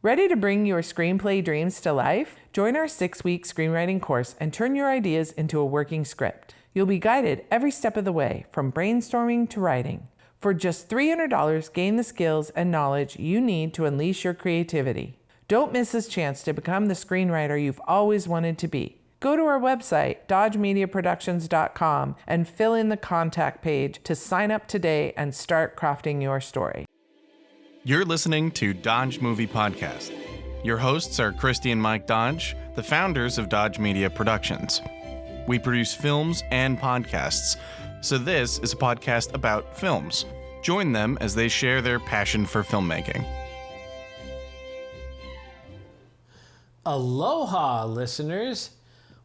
Ready to bring your screenplay dreams to life? Join our 6-week screenwriting course and turn your ideas into a working script. You'll be guided every step of the way, from brainstorming to writing. For just $300, gain the skills and knowledge you need to unleash your creativity. Don't miss this chance to become the screenwriter you've always wanted to be. Go to our website, dodgemediaproductions.com, and fill in the contact page to sign up today and start crafting your story. You're listening to Dodge Movie Podcast. Your hosts are Christy and Mike Dodge, the founders of Dodge Media Productions. We produce films and podcasts, so this is a podcast about films. Join them as they share their passion for filmmaking. Aloha, listeners!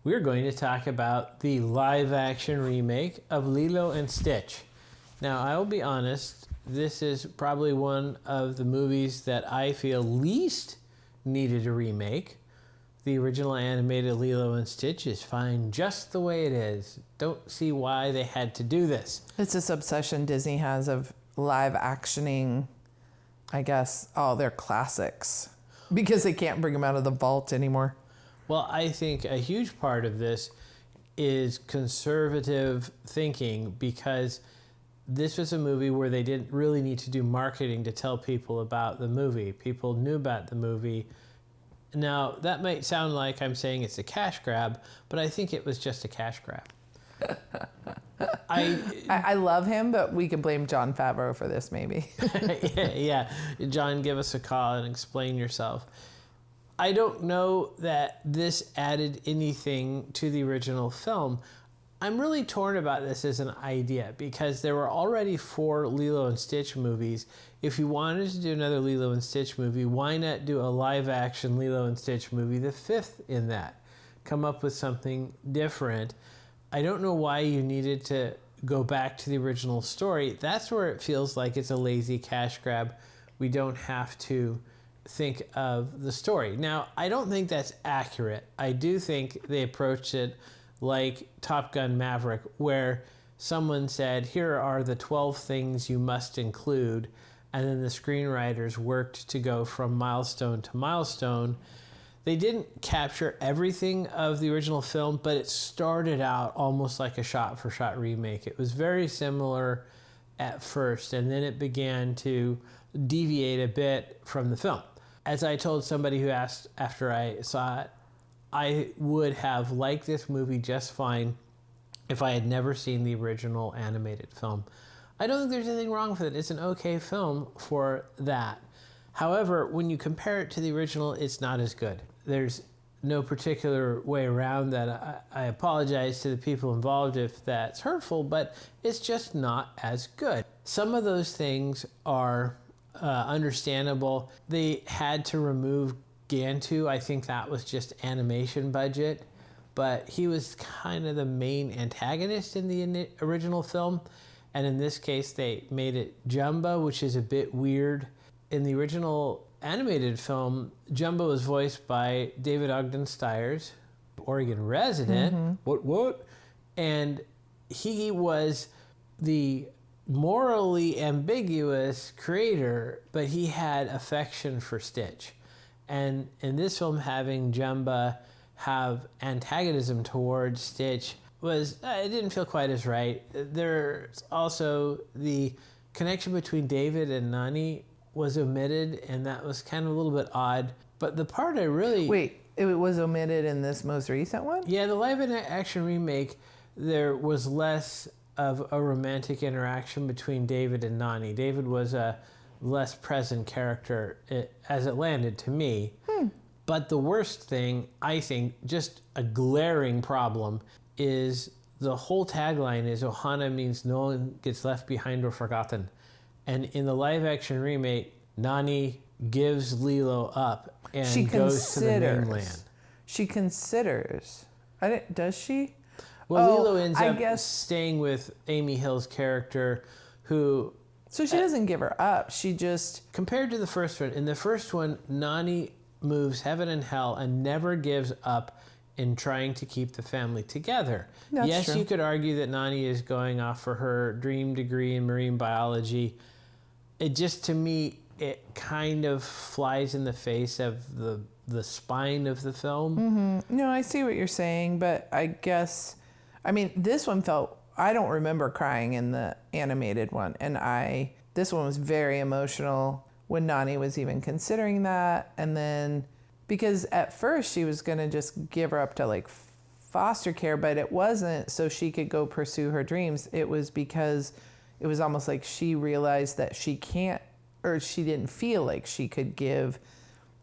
We're going to talk about the live-action remake of Lilo and Stitch. Now, I will be honest, this is probably one of the movies that I feel least needed a remake. The original animated Lilo and Stitch is fine just the way it is. Don't see why they had to do this. It's this obsession Disney has of live actioning, I guess, all their classics, because they can't bring them out of the vault anymore. Well, I think a huge part of this is conservative thinking, because this was a movie where they didn't really need to do marketing to tell people about the movie. People knew about the movie. Now, that might sound like I'm saying it's a cash grab, but I think it was just a cash grab. I love him, but we can blame Jon Favreau for this, maybe. yeah. John, give us a call and explain yourself. I don't know that this added anything to the original film. I'm really torn about this as an idea, because there were already 4 Lilo and Stitch movies. If you wanted to do another Lilo and Stitch movie, why not do a live-action Lilo and Stitch movie, the 5th in that? Come up with something different. I don't know why you needed to go back to the original story. That's where it feels like it's a lazy cash grab. We don't have to think of the story. Now, I don't think that's accurate. I do think they approached it like Top Gun Maverick, where someone said, here are the 12 things you must include, and then the screenwriters worked to go from milestone to milestone. They didn't capture everything of the original film, but it started out almost like a shot-for-shot remake. It was very similar at first, and then it began to deviate a bit from the film. As I told somebody who asked after I saw it, I would have liked this movie just fine if I had never seen the original animated film. I don't think there's anything wrong with it. It's an okay film for that. However, when you compare it to the original, it's not as good. There's no particular way around that. I apologize to the people involved if that's hurtful, but it's just not as good. Some of those things are understandable. They had to remove Gantu. I think that was just animation budget, but he was kind of the main antagonist in the original film, and in this case they made it Jumba, which is a bit weird. In the original animated film, Jumba was voiced by David Ogden Stiers, Oregon resident. Mm-hmm. What? And he was the morally ambiguous creator, but he had affection for Stitch. And in this film, having Jumba have antagonism towards Stitch it didn't feel quite as right. There's also the connection between David and Nani was omitted, and that was kind of a little bit odd. But the part I really... Wait, it was omitted in this most recent one? Yeah, the live-action remake, there was less of a romantic interaction between David and Nani. David was a less present character as it landed to me. But the worst thing, I think, just a glaring problem, is the whole tagline is Ohana means no one gets left behind or forgotten. And in the live-action remake, Nani gives Lilo up and goes to the mainland. She considers. Does she? Well, Lilo ends up staying with Amy Hill's character, who... So she doesn't give her up. She just... Compared to the first one, in the first one, Nani moves heaven and hell and never gives up in trying to keep the family together. That's true. You could argue that Nani is going off for her dream degree in marine biology. It just, to me, it kind of flies in the face of the spine of the film. Mm-hmm. No, I see what you're saying, but I guess, I mean, this one felt, I don't remember crying in the animated one, and this one was very emotional when Nani was even considering that, and then, because at first she was going to just give her up to like foster care, but it wasn't so she could go pursue her dreams. It was because it was almost like she realized that she can't, or she didn't feel like she could give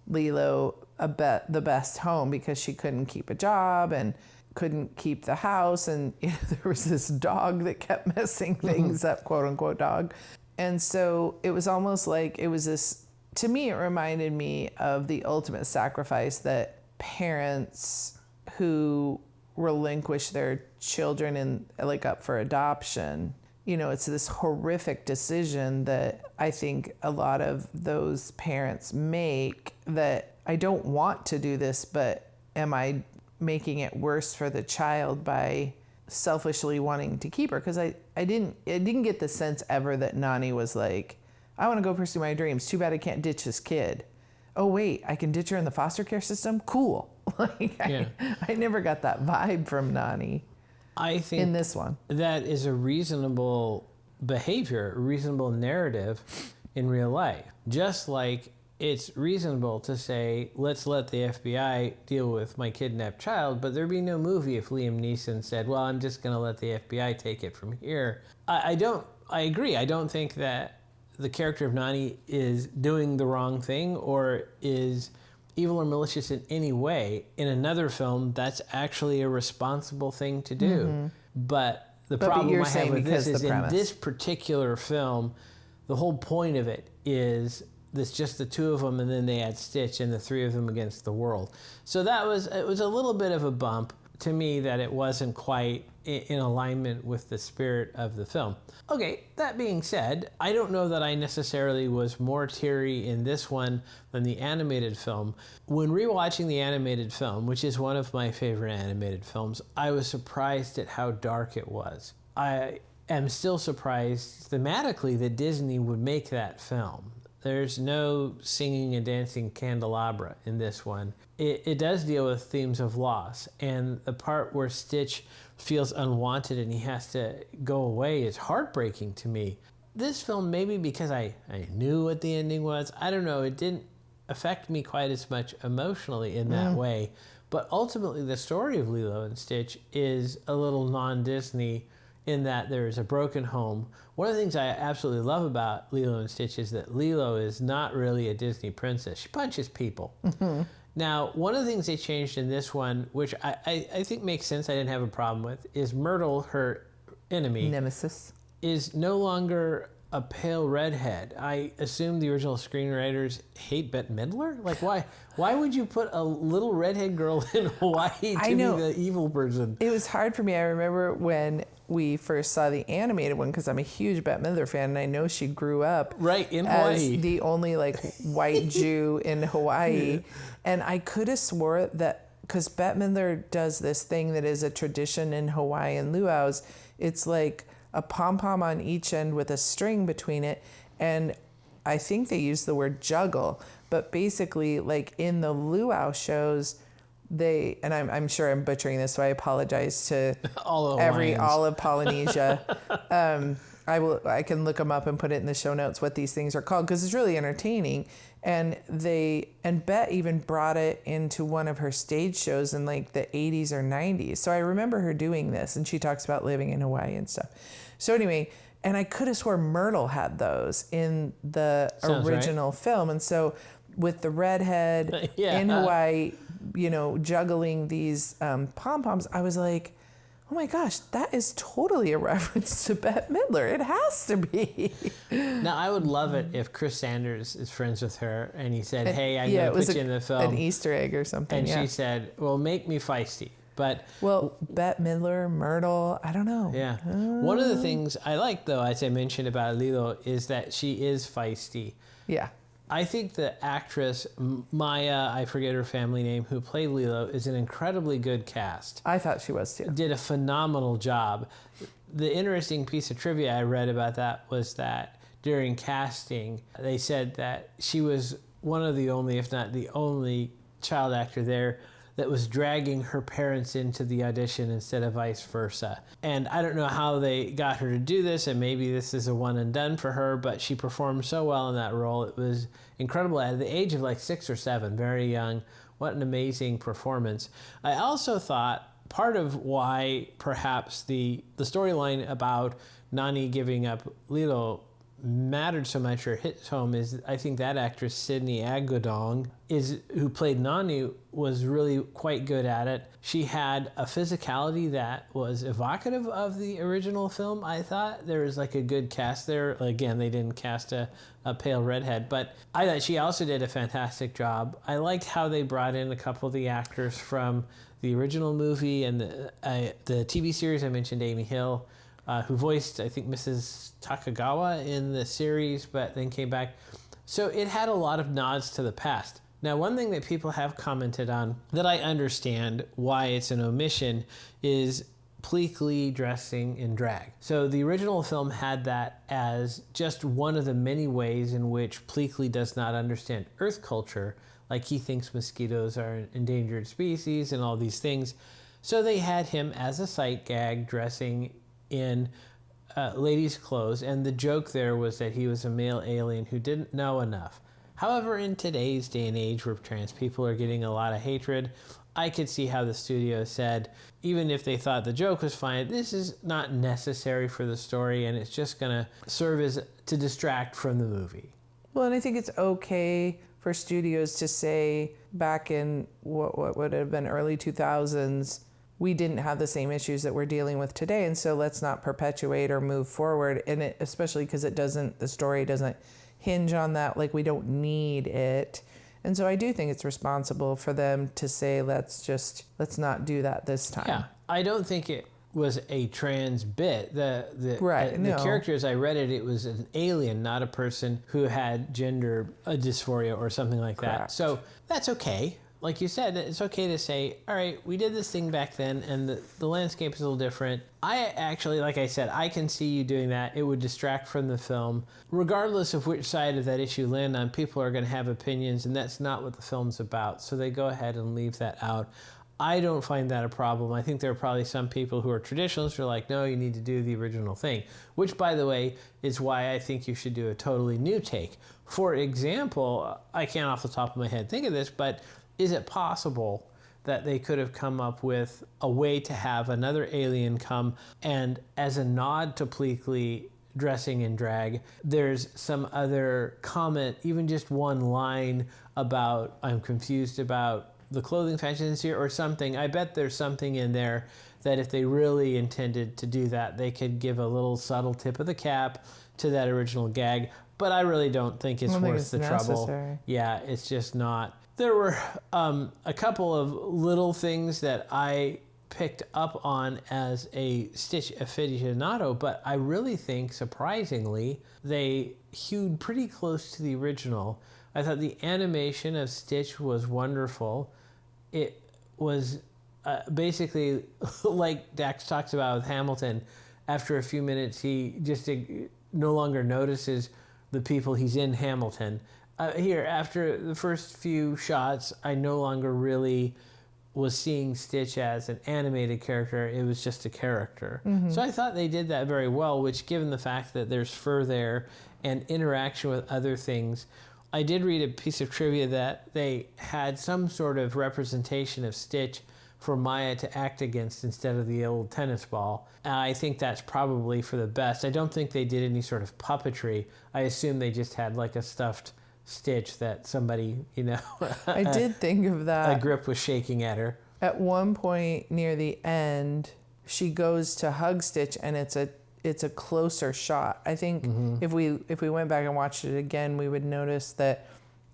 Lilo the best home because she couldn't keep a job and couldn't keep the house. And there was this dog that kept messing things up, quote unquote dog. And so it was almost like it was this, to me, it reminded me of the ultimate sacrifice that parents who relinquish their children and like up for adoption. It's this horrific decision that I think a lot of those parents make, that I don't want to do this, but am I making it worse for the child by selfishly wanting to keep her? Because I didn't get the sense ever that Nani was like, I want to go pursue my dreams. Too bad I can't ditch this kid. Oh wait, I can ditch her in the foster care system? Cool. I never got that vibe from Nani. I think in this one, that is a reasonable behavior, a reasonable narrative in real life. Just like it's reasonable to say, let's let the FBI deal with my kidnapped child, but there'd be no movie if Liam Neeson said, well, I'm just going to let the FBI take it from here. I agree. I don't think that the character of Nani is doing the wrong thing or is evil or malicious in any way. In another film, that's actually a responsible thing to do. Mm-hmm. But the problem I have with this is in this particular film, the whole point of it is there's just the two of them, and then they add Stitch and the three of them against the world. So it was a little bit of a bump to me that it wasn't quite in alignment with the spirit of the film. Okay, that being said, I don't know that I necessarily was more teary in this one than the animated film. When rewatching the animated film, which is one of my favorite animated films, I was surprised at how dark it was. I am still surprised thematically that Disney would make that film. There's no singing and dancing candelabra in this one. It does deal with themes of loss, and the part where Stitch feels unwanted and he has to go away is heartbreaking to me. This film, maybe because I knew what the ending was, I don't know, it didn't affect me quite as much emotionally in that way. But ultimately, the story of Lilo and Stitch is a little non-Disney in that there is a broken home. One of the things I absolutely love about Lilo and Stitch is that Lilo is not really a Disney princess. She punches people. Mm-hmm. Now, one of the things they changed in this one, which I think makes sense, I didn't have a problem with, is Myrtle, her enemy, Nemesis, is no longer a pale redhead. I assume the original screenwriters hate Bette Midler? Like, why would you put a little redhead girl in Hawaii to be the evil person? It was hard for me. I remember when we first saw the animated one, because I'm a huge Bette Midler fan, and I know she grew up in Hawaii as the only white Jew in Hawaii. Yeah. And I could have swore that, because Bette Midler does this thing that is a tradition in Hawaiian luau's. It's like a pom-pom on each end with a string between it. And I think they use the word juggle. But basically, like in the luau shows, and I'm sure I'm butchering this, so I apologize to all of Polynesia. I can look them up and put it in the show notes what these things are called, because it's really entertaining. And Bette even brought it into one of her stage shows in like the 80s or 90s. So I remember her doing this, and she talks about living in Hawaii and stuff. So anyway, and I could have swore Myrtle had those in the original film. And so with the redhead in Hawaii, juggling these pom-poms, I was like, oh my gosh, that is totally a reference to Bette Midler. It has to be. Now, I would love it if Chris Sanders is friends with her and he said, hey, I'm going to put you in the film. An Easter egg or something. And she said, well, make me feisty. Well, Bette Midler, Myrtle, I don't know. Yeah. One of the things I like, though, as I mentioned about Lilo, is that she is feisty. Yeah. I think the actress, Maya, I forget her family name, who played Lilo, is an incredibly good cast. I thought she was, too. Did a phenomenal job. The interesting piece of trivia I read about that was that during casting, they said that she was one of the only, if not the only, child actor there that was dragging her parents into the audition instead of vice versa. And I don't know how they got her to do this, and maybe this is a one and done for her, but she performed so well in that role. It was incredible at the age of like 6 or 7, very young. What an amazing performance. I also thought part of why perhaps the storyline about Nani giving up Lilo mattered so much or hit home is I think that actress Sydney Agodong who played Nani was really quite good at it. She had a physicality that was evocative of the original film. I thought there was like a good cast there. Again, they didn't cast a pale redhead, but I thought she also did a fantastic job. I liked how they brought in a couple of the actors from the original movie and the TV series. I mentioned Amy Hill, who voiced, I think, Mrs. Takagawa in the series, but then came back. So it had a lot of nods to the past. Now, one thing that people have commented on that I understand why it's an omission is Pleakley dressing in drag. So the original film had that as just one of the many ways in which Pleakley does not understand Earth culture, like he thinks mosquitoes are an endangered species and all these things. So they had him as a sight gag dressing in ladies' clothes, and the joke there was that he was a male alien who didn't know enough. However, in today's day and age where trans people are getting a lot of hatred, I could see how the studio said, even if they thought the joke was fine, this is not necessary for the story, and it's just going to serve as to distract from the movie. Well, and I think it's okay for studios to say back in what would have been early 2000s, we didn't have the same issues that we're dealing with today, and so let's not perpetuate or move forward. And it, especially because the story doesn't hinge on that, like we don't need it. And so I do think it's responsible for them to say, let's not do that this time. Yeah, I don't think it was a trans bit. The character, as I read it, it was an alien, not a person who had gender dysphoria or something like that. Correct. So that's okay. Like you said, it's okay to say, all right, we did this thing back then, and the landscape is a little different. I actually, like I said, I can see you doing that. It would distract from the film. Regardless of which side of that issue you land on, people are going to have opinions, and that's not what the film's about. So they go ahead and leave that out. I don't find that a problem. I think there are probably some people who are traditionalists who are like, no, you need to do the original thing, which, by the way, is why I think you should do a totally new take. For example, I can't off the top of my head think of this, but is it possible that they could have come up with a way to have another alien come, and as a nod to Pleakley dressing in drag, there's some other comment, even just one line about, I'm confused about the clothing fashions here or something. I bet there's something in there that if they really intended to do that, they could give a little subtle tip of the cap to that original gag. But I really don't think it's worth the trouble. Yeah, it's just not. There were a couple of little things that I picked up on as a Stitch aficionado, but I really think, surprisingly, they hewed pretty close to the original. I thought the animation of Stitch was wonderful. It was basically like Dax talks about with Hamilton. After a few minutes, he just no longer notices the people he's in Hamilton. Here, after the first few shots, I no longer really was seeing Stitch as an animated character. It was just a character. Mm-hmm. So I thought they did that very well, which, given the fact that there's fur there and interaction with other things, I did read a piece of trivia that they had some sort of representation of Stitch for Maya to act against instead of the old tennis ball. I think that's probably for the best. I don't think they did any sort of puppetry. I assume they just had like a stuffed Stitch that somebody, I did think of that. A grip was shaking at her. At one point near the end, she goes to hug Stitch, and it's a closer shot. I think if we went back and watched it again, we would notice that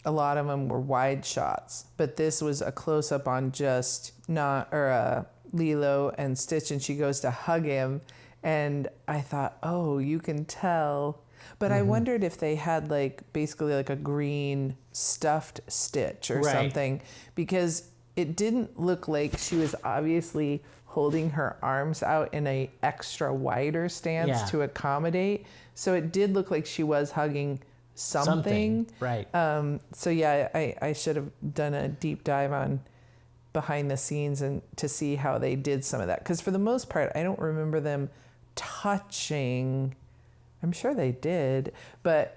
a lot of them were wide shots, but this was a close up on just Lilo and Stitch, and she goes to hug him, and I thought, oh, you can tell. But I wondered if they had basically a green stuffed Stitch or something, because it didn't look like she was obviously holding her arms out in a extra wider stance to accommodate. So it did look like she was hugging something. Right. So yeah, I should have done a deep dive on behind the scenes and to see how they did some of that. Because for the most part, I don't remember them touching. I'm sure they did,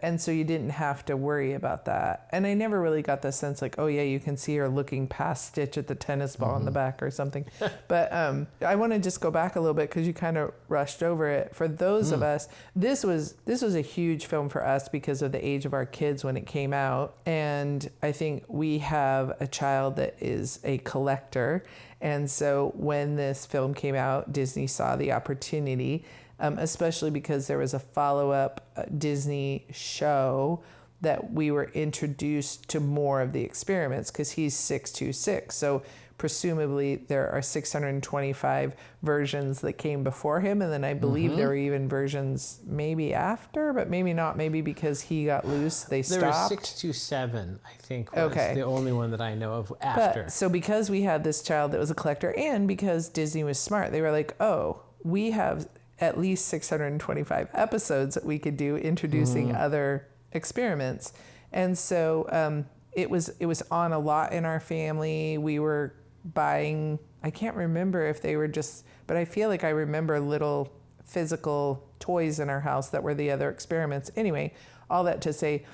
and so you didn't have to worry about that. And I never really got the sense like, oh yeah, you can see her looking past Stitch at the tennis ball in the back or something. But I want to just go back a little bit because you kind of rushed over it. For those of us, this was a huge film for us because of the age of our kids when it came out. And I think we have a child that is a collector. And so when this film came out, Disney saw the opportunity, especially because there was a follow-up Disney show that we were introduced to more of the experiments because he's 626. So presumably there are 625 versions that came before him. And then I believe there were even versions maybe after, but maybe not. Maybe because he got loose, they stopped. There was 627, I think, was the only one that I know of after. But, so because we had this child that was a collector and because Disney was smart, they were like, oh, we have at least 625 episodes that we could do introducing other experiments. And so it was on a lot in our family. We were buying, I can't remember if they were just, but I feel like I remember little physical toys in our house that were the other experiments. Anyway, all that to say,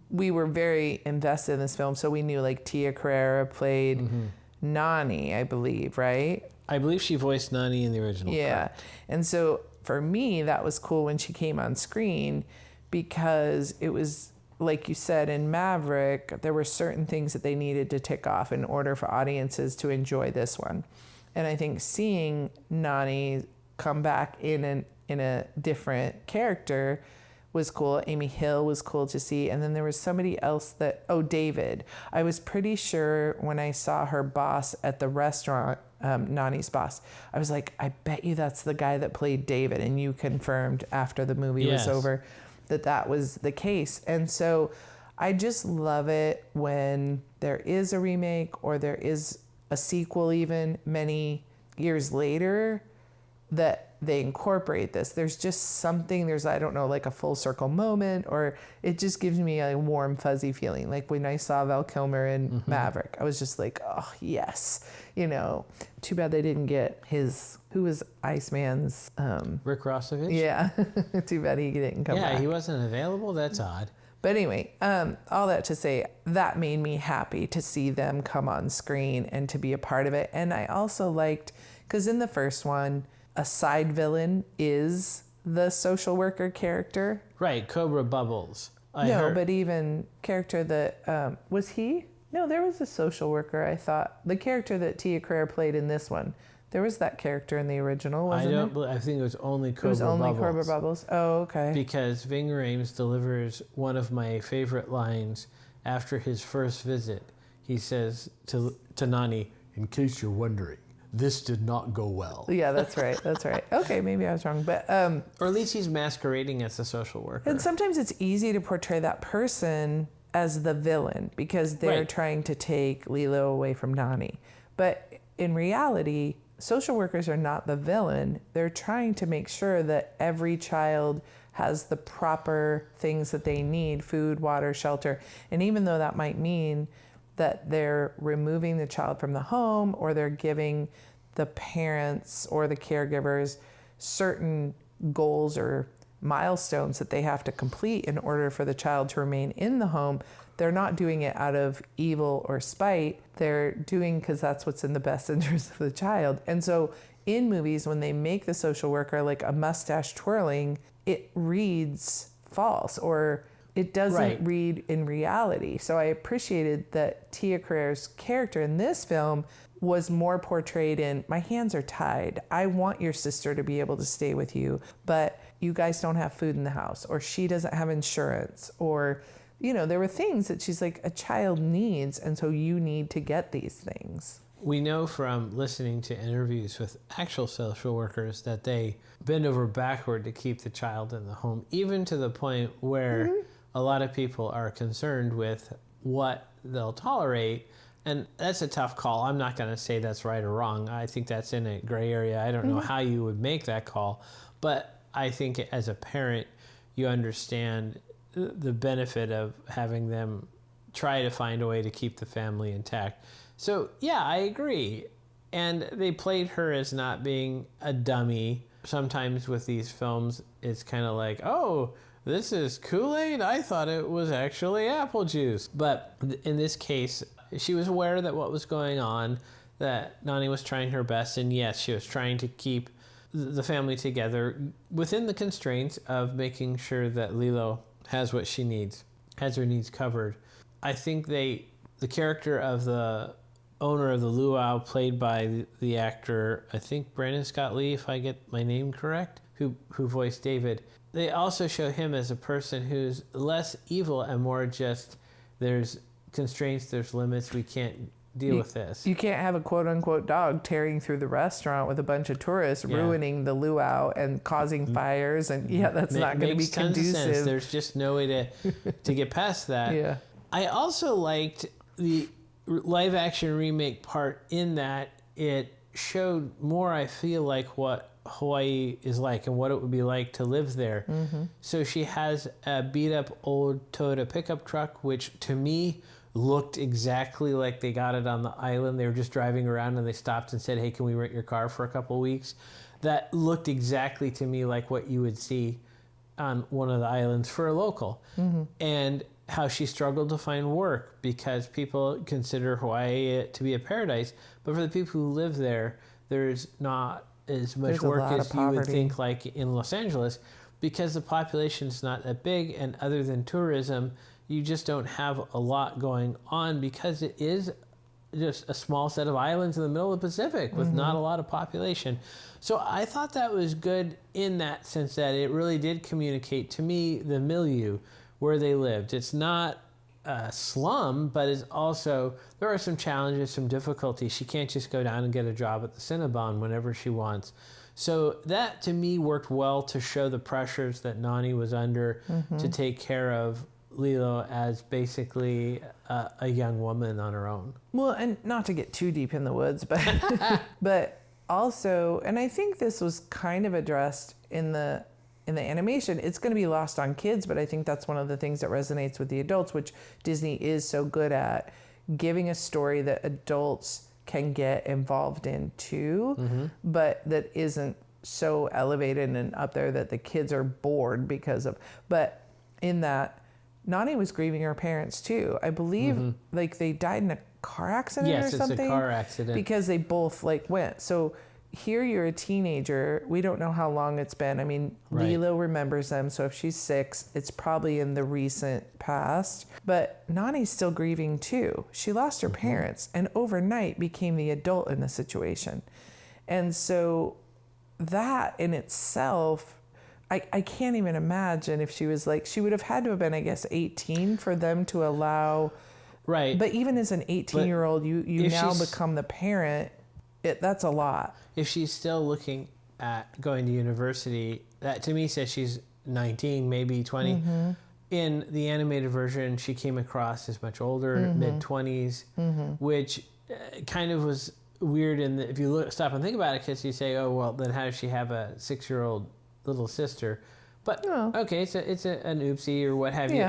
we were very invested in this film. So we knew like Tia Carrere played Nani, I believe, right? I believe she voiced Nani in the original. Yeah. Correct. And so for me, that was cool when she came on screen because it was, like you said, in Maverick, there were certain things that they needed to tick off in order for audiences to enjoy this one. And I think seeing Nani come back in a different character was cool. Amy Hill was cool to see. And then there was somebody else David. I was pretty sure when I saw her boss at the restaurant, Nani's boss, I was like, I bet you that's the guy that played David. And you confirmed after the movie was over that was the case. And so I just love it when there is a remake or there is a sequel even many years later that they incorporate this. There's just something, I don't know, like a full circle moment, or it just gives me a warm, fuzzy feeling. Like when I saw Val Kilmer in Maverick, I was just like, oh, yes. Too bad they didn't get who was Iceman's? Rick Rossovich? Yeah. Too bad he didn't come back. Yeah, he wasn't available? That's odd. But anyway, all that to say, that made me happy to see them come on screen and to be a part of it. And I also liked, because in the first one, a side villain is the social worker character. Right, Cobra Bubbles. But even character that, was he? No, there was a social worker, I thought. The character that Tia Carrere played in this one. There was that character in the original, wasn't there? I think it was only Cobra Bubbles. It was only Cobra Bubbles? Oh, okay. Because Ving Rhames delivers one of my favorite lines after his first visit. He says to Nani, in case you're wondering, this did not go well. Yeah, that's right. That's right. Okay, maybe I was wrong. But or at least he's masquerading as a social worker. And sometimes it's easy to portray that person as the villain because they're trying to take Lilo away from Nani. But in reality, social workers are not the villain. They're trying to make sure that every child has the proper things that they need: food, water, shelter. And even though that might mean that they're removing the child from the home or they're giving the parents or the caregivers certain goals or milestones that they have to complete in order for the child to remain in the home, they're not doing it out of evil or spite. They're doing because that's what's in the best interest of the child. And so in movies, when they make the social worker like a mustache twirling, it reads false or it doesn't read in reality. So I appreciated that Tia Carrere's character in this film was more portrayed in, my hands are tied. I want your sister to be able to stay with you, but you guys don't have food in the house, or she doesn't have insurance, or, there were things that she's like, a child needs, and so you need to get these things. We know from listening to interviews with actual social workers that they bend over backward to keep the child in the home, even to the point where a lot of people are concerned with what they'll tolerate And that's a tough call. I'm not going to say that's right or wrong. I think that's in a gray area. I don't know how you would make that call. But I think as a parent, you understand the benefit of having them try to find a way to keep the family intact. So, yeah, I agree. And they played her as not being a dummy. Sometimes with these films, it's kind of like, oh, this is Kool-Aid? I thought it was actually apple juice. But in this case, she was aware that what was going on, that Nani was trying her best, and yes, she was trying to keep the family together within the constraints of making sure that Lilo has what she needs, has her needs covered. I think the character of the owner of the luau, played by the actor, I think Brandon Scott Lee, if I get my name correct, who voiced David, they also show him as a person who's less evil and more just, there's constraints, there's limits, we can't deal with this. You can't have a quote-unquote dog tearing through the restaurant with a bunch of tourists, ruining the luau and causing fires, and that's not going to be conducive. Tons of sense. There's just no way to get past that. Yeah. I also liked the live-action remake part in that it showed more, I feel like, what Hawaii is like and what it would be like to live there. So she has a beat-up old Toyota pickup truck, which to me looked exactly like they got it on the island. They were just driving around and they stopped and said, hey, can we rent your car for a couple of weeks? That looked exactly to me like what you would see on one of the islands for a local. And how she struggled to find work because people consider Hawaii to be a paradise. But for the people who live there, there's not as much work as you would think like in Los Angeles, because the population is not that big, and other than tourism, you just don't have a lot going on because it is just a small set of islands in the middle of the Pacific with not a lot of population. So I thought that was good in that sense, that it really did communicate to me the milieu where they lived. It's not a slum, but it's also, there are some challenges, some difficulties. She can't just go down and get a job at the Cinnabon whenever she wants. So that to me worked well to show the pressures that Nani was under to take care of Lilo as basically a young woman on her own. Well, and not to get too deep in the woods, but but also, and I think this was kind of addressed in the animation, it's going to be lost on kids, but I think that's one of the things that resonates with the adults, which Disney is so good at, giving a story that adults can get involved in too, but that isn't so elevated and up there that the kids are bored because of. But in that, Nani was grieving her parents too. I believe like they died in a car accident or something. Yes, it's a car accident. Because they both like went. So here you're a teenager. We don't know how long it's been. I mean, Lilo remembers them. So if she's 6, it's probably in the recent past. But Nani's still grieving too. She lost her parents and overnight became the adult in the situation. And so that in itself, I can't even imagine if she was like, she would have had to have been, I guess, 18 for them to allow. Right. But even as an 18-year-old, you now become the parent. That's a lot. If she's still looking at going to university, that to me says she's 19, maybe 20. In the animated version, she came across as much older, mid-20s, which kind of was weird. If you stop and think about it, because you say, oh, well, then how does she have a 6-year-old little sister? But, okay, it's an oopsie or what have you.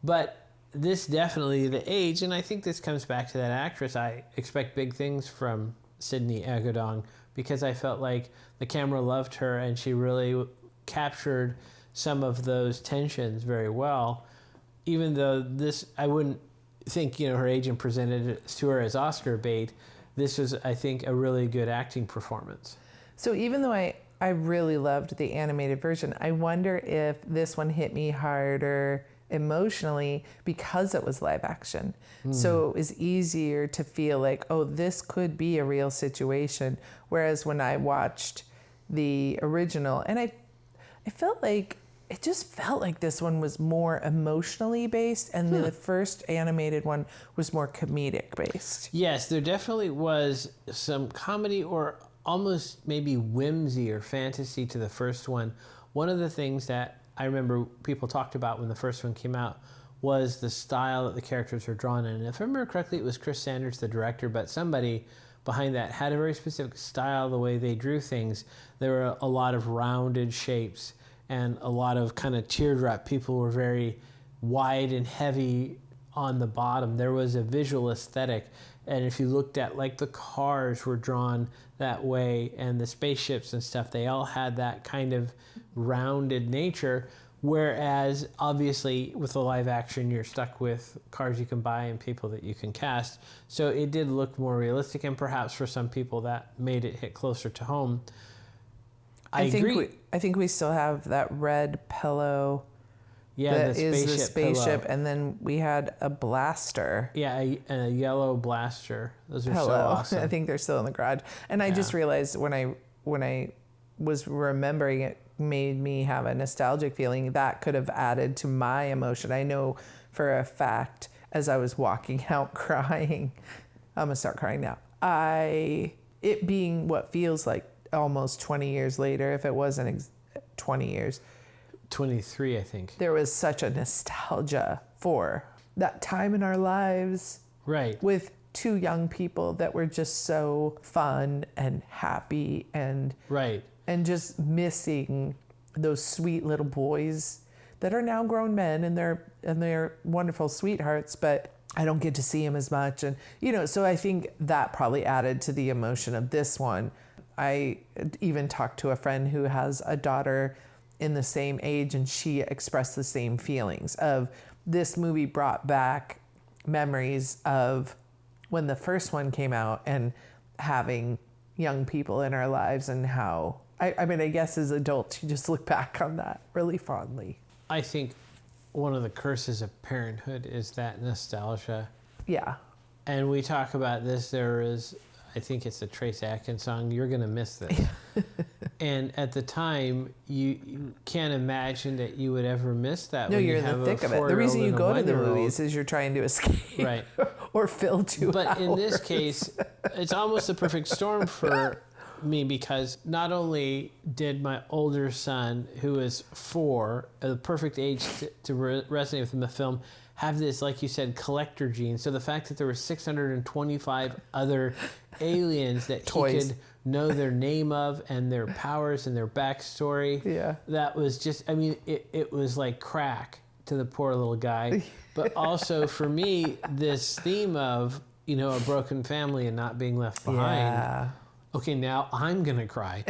But this definitely, the age, and I think this comes back to that actress. I expect big things from Sydney Agodong, because I felt like the camera loved her and she really captured some of those tensions very well. Even though this, I wouldn't think, her agent presented it to her as Oscar bait. This was, I think, a really good acting performance. So even though I really loved the animated version, I wonder if this one hit me harder emotionally because it was live action. So it was easier to feel like, oh, this could be a real situation. Whereas when I watched the original, and I felt like, it just felt like this one was more emotionally based, and the first animated one was more comedic based. Yes, there definitely was some comedy or almost maybe whimsy or fantasy to the first one. One of the things that I remember people talked about when the first one came out was the style that the characters were drawn in. And if I remember correctly, it was Chris Sanders, the director, but somebody behind that had a very specific style, the way they drew things. There were a lot of rounded shapes and a lot of kind of teardrop. People were very wide and heavy on the bottom. There was a visual aesthetic. And if you looked at, like, the cars were drawn that way and the spaceships and stuff, they all had that kind of rounded nature. Whereas, obviously, with the live action, you're stuck with cars you can buy and people that you can cast. So it did look more realistic, and perhaps for some people that made it hit closer to home. I agree. I think we still have that red pillow. Yeah, that the is the spaceship, pillow. and then we had a blaster. Yeah, a yellow blaster. Those are pillow. so awesome. I think they're still in the garage. And I just realized when I was remembering it, made me have a nostalgic feeling that could have added to my emotion. I know for a fact, as I was walking out crying, I'm gonna start crying now. It being what feels like almost 20 years later, if it wasn't 20 years. 23, I think. There was such a nostalgia for that time in our lives. Right. With two young people that were just so fun and happy and right. And just missing those sweet little boys that are now grown men and they're wonderful sweethearts, but I don't get to see them as much. And, so I think that probably added to the emotion of this one. I even talked to a friend who has a daughter in the same age, and she expressed the same feelings of this movie brought back memories of when the first one came out and having young people in our lives and how, I mean, I guess as adults, you just look back on that really fondly. I think one of the curses of parenthood is that nostalgia. Yeah. And we talk about this, there is, I think it's a Trace Atkins song, You're Gonna Miss This. And at the time, you can't imagine that you would ever miss that. No, when you're you in the thick of it. The reason you go to the movies is you're trying to escape. Right. Or fill 2 hours. But in this case, it's almost a perfect storm for me, because not only did my older son, who is 4, the perfect age to resonate with the film, have this, like you said, collector gene. So the fact that there were 625 other aliens that he could know their name of and their powers and their backstory. Yeah. That was just, I mean, it was like crack to the poor little guy. But also for me, this theme of, a broken family and not being left behind. Yeah. Okay, now I'm going to cry.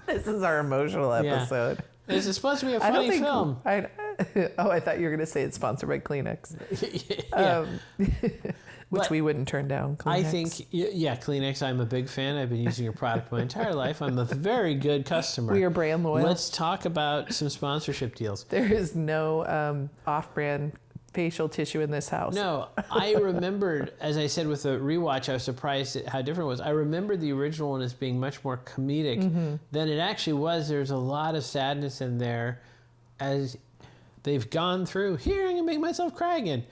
This is our emotional episode. Yeah. This is supposed to be a funny film. I thought you were going to say it's sponsored by Kleenex. Yeah. Which we wouldn't turn down. Kleenex. I think, Kleenex, I'm a big fan. I've been using your product my entire life. I'm a very good customer. We are brand loyal. Let's talk about some sponsorship deals. There is no off-brand facial tissue in this house. No, I remembered, as I said with the rewatch, I was surprised at how different it was. I remembered the original one as being much more comedic than it actually was. There's a lot of sadness in there as they've gone through, here, I'm going to make myself cry again.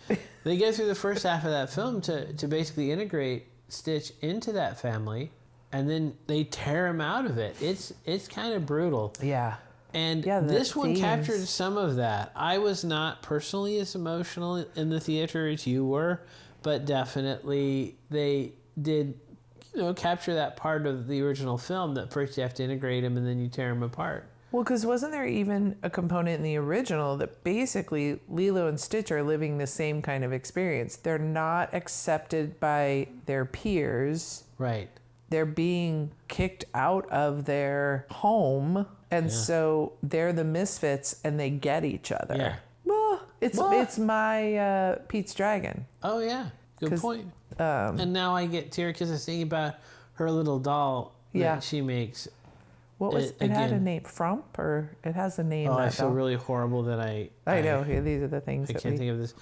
They get through the first half of that film to basically integrate Stitch into that family, and then they tear him out of it. It's kind of brutal. Yeah. And this one captured some of that. I was not personally as emotional in the theater as you were, but definitely they did, capture that part of the original film that first you have to integrate him and then you tear him apart. Well, because wasn't there even a component in the original that basically Lilo and Stitch are living the same kind of experience? They're not accepted by their peers. Right. They're being kicked out of their home. And so they're the misfits and they get each other. Yeah. Well, it's my Pete's Dragon. Oh, yeah. Good point. And now I get teary because I was thinking about her little doll that she makes. What was it? Had a name, Frump, or it has a name. Oh, I feel really horrible that I know. These are the things I can't think of this.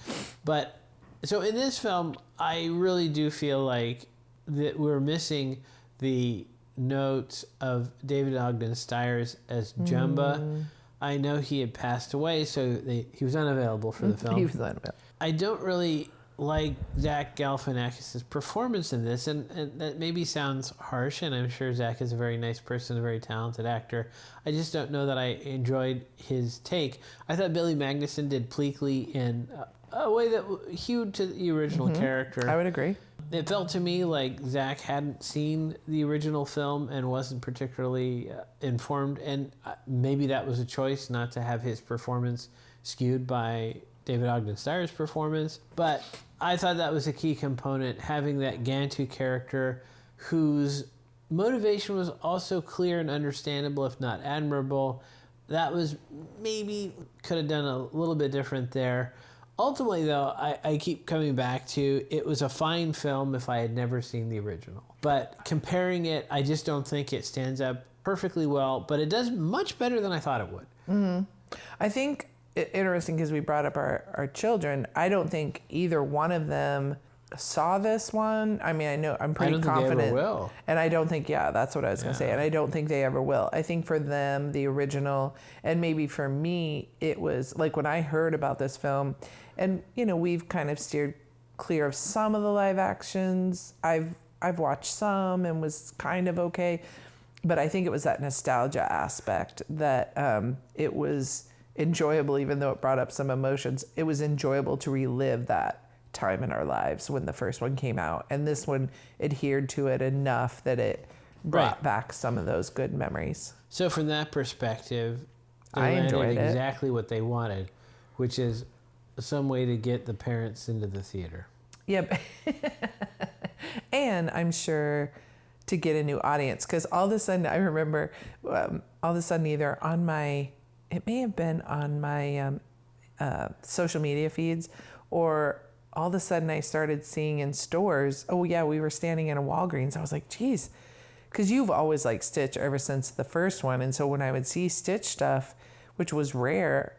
But so in this film, I really do feel like that we're missing the notes of David Ogden Stiers as Jumba. I know he had passed away, so he was unavailable for the film. He was unavailable. I don't really like Zach Galifianakis' performance in this, and that maybe sounds harsh, and I'm sure Zach is a very nice person, a very talented actor. I just don't know that I enjoyed his take. I thought Billy Magnussen did Pleakley in a way that hewed to the original character. I would agree. It felt to me like Zach hadn't seen the original film and wasn't particularly informed, and maybe that was a choice not to have his performance skewed by David Ogden Stiers' performance. But I thought that was a key component, having that Gantu character whose motivation was also clear and understandable, if not admirable. That was maybe could have done a little bit different there. Ultimately, though, I keep coming back to it was a fine film if I had never seen the original. But comparing it, I just don't think it stands up perfectly well, but it does much better than I thought it would. Mm-hmm. I think interesting because we brought up our children. I don't think either one of them saw this one. I mean, I know I'm pretty confident. Think they ever will. And I don't think, that's what I was going to say. And I don't think they ever will. I think for them, the original, and maybe for me, it was like when I heard about this film, and we've kind of steered clear of some of the live actions. I've watched some and was kind of okay, but I think it was that nostalgia aspect that it was enjoyable, even though it brought up some emotions. It was enjoyable to relive that time in our lives when the first one came out, and this one adhered to it enough that it brought back some of those good memories. So from that perspective, I enjoyed it. Exactly what they wanted, which is some way to get the parents into the theater. Yep. And I'm sure to get a new audience, because all of a sudden I remember either on my, it may have been on my social media feeds, or all of a sudden I started seeing in stores, we were standing in a Walgreens. I was like, geez, because you've always liked Stitch ever since the first one. And so when I would see Stitch stuff, which was rare,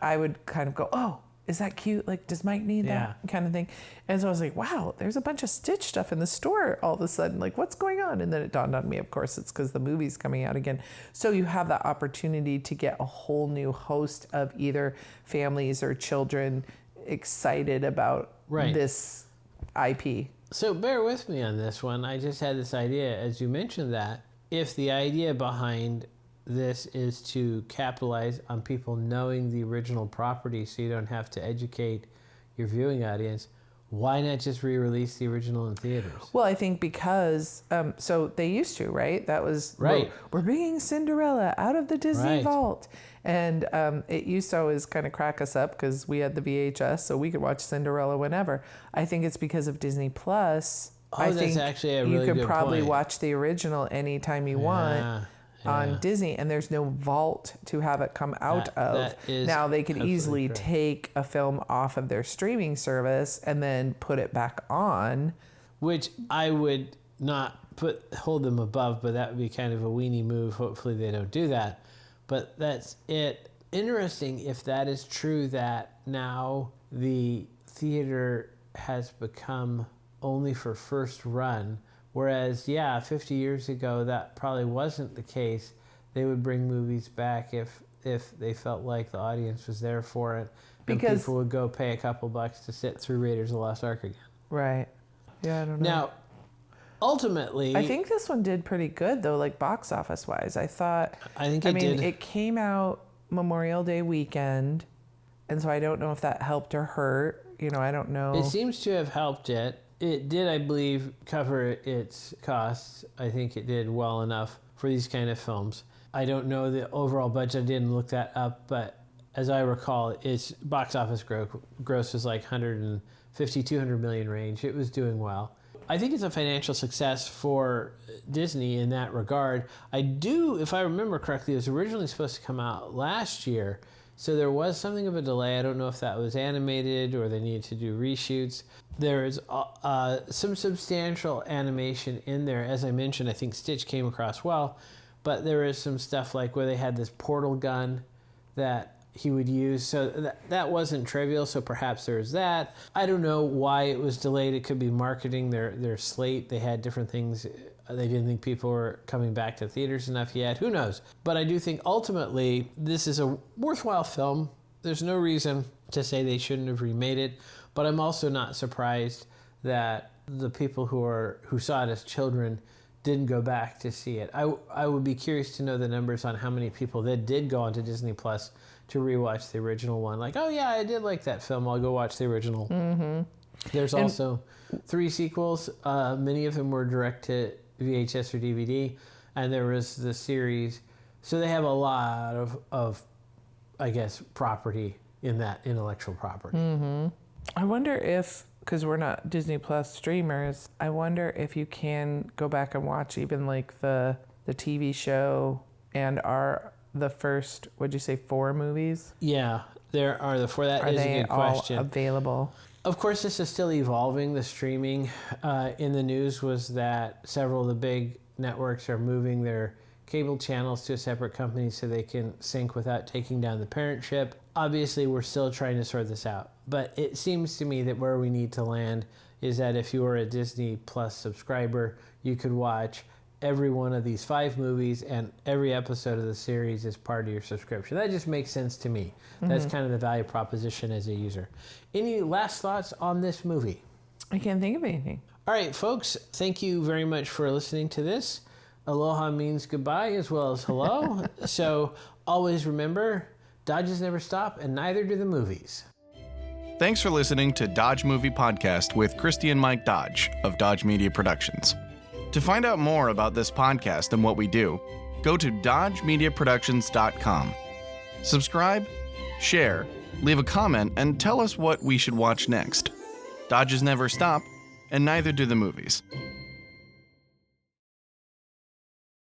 I would kind of go, oh, is that cute? Like, does Mike need that kind of thing? And so I was like, wow, there's a bunch of Stitch stuff in the store all of a sudden. Like, what's going on? And then it dawned on me, of course, it's because the movie's coming out again. So you have that opportunity to get a whole new host of either families or children excited about this IP. So bear with me on this one. I just had this idea, as you mentioned that, if the idea behind this is to capitalize on people knowing the original property so you don't have to educate your viewing audience, why not just re-release the original in theaters? Well, I think because, so they used to, right? That was, right. We're bringing Cinderella out of the Disney vault. And it used to always kind of crack us up because we had the VHS, so we could watch Cinderella whenever. I think it's because of Disney Plus. I think actually a really you could good probably point. Watch the original anytime you want on Disney, and there's no vault to have it come out of. That is now they could easily correct. take a film off of their streaming service and then put it back on, which I would not hold them above, but that would be kind of a weenie move. Hopefully they don't do that. But that's it. Interesting if that is true, that now the theater has become only for first run, whereas 50 years ago that probably wasn't the case. They would bring movies back if they felt like the audience was there for it, and because people would go pay a couple bucks to sit through Raiders of the Lost Ark again. Right. Yeah, I don't know. Now, ultimately, I think this one did pretty good though, like box office wise. I mean, it came out Memorial Day weekend, and so I don't know if that helped or hurt. I don't know. It seems to have helped it. It did, I believe, cover its costs. I think it did well enough for these kind of films. I don't know the overall budget. I didn't look that up, but as I recall, its box office gross was like 150, 200 million range. It was doing well. I think it's a financial success for Disney in that regard. If I remember correctly, it was originally supposed to come out last year, so there was something of a delay. I don't know if that was animated or they needed to do reshoots. There is some substantial animation in there. As I mentioned, I think Stitch came across well, but there is some stuff like where they had this portal gun that he would use. So that wasn't trivial, so perhaps there's that. I don't know why it was delayed. It could be marketing, their slate. They had different things. They didn't think people were coming back to theaters enough yet. Who knows? But I do think ultimately this is a worthwhile film. There's no reason to say they shouldn't have remade it. But I'm also not surprised that the people who saw it as children didn't go back to see it. I would be curious to know the numbers on how many people that did go onto Disney Plus to rewatch the original one. Like, oh yeah, I did like that film. I'll go watch the original. Mm-hmm. There's also 3 sequels. Many of them were direct to VHS or DVD, and there was the series. So they have a lot of I guess, property in that intellectual property. Mm-hmm. I wonder if, because we're not Disney Plus streamers, I wonder if you can go back and watch even like the TV show and the first, what'd you say, 4 movies? Yeah, there are the 4. That are is they a good question. All available? Of course, this is still evolving. The streaming in the news was that several of the big networks are moving their cable channels to a separate company so they can sync without taking down the parent ship. Obviously, we're still trying to sort this out. But it seems to me that where we need to land is that if you were a Disney Plus subscriber, you could watch every one of these 5 movies and every episode of the series as part of your subscription. That just makes sense to me. Mm-hmm. That's kind of the value proposition as a user. Any last thoughts on this movie? I can't think of anything. All right, folks, thank you very much for listening to this. Aloha means goodbye as well as hello. So always remember, Dodges never stop and neither do the movies. Thanks for listening to Dodge Movie Podcast with Christy and Mike Dodge of Dodge Media Productions. To find out more about this podcast and what we do, go to dodgemediaproductions.com. Subscribe, share, leave a comment, and tell us what we should watch next. Dodges never stop, and neither do the movies.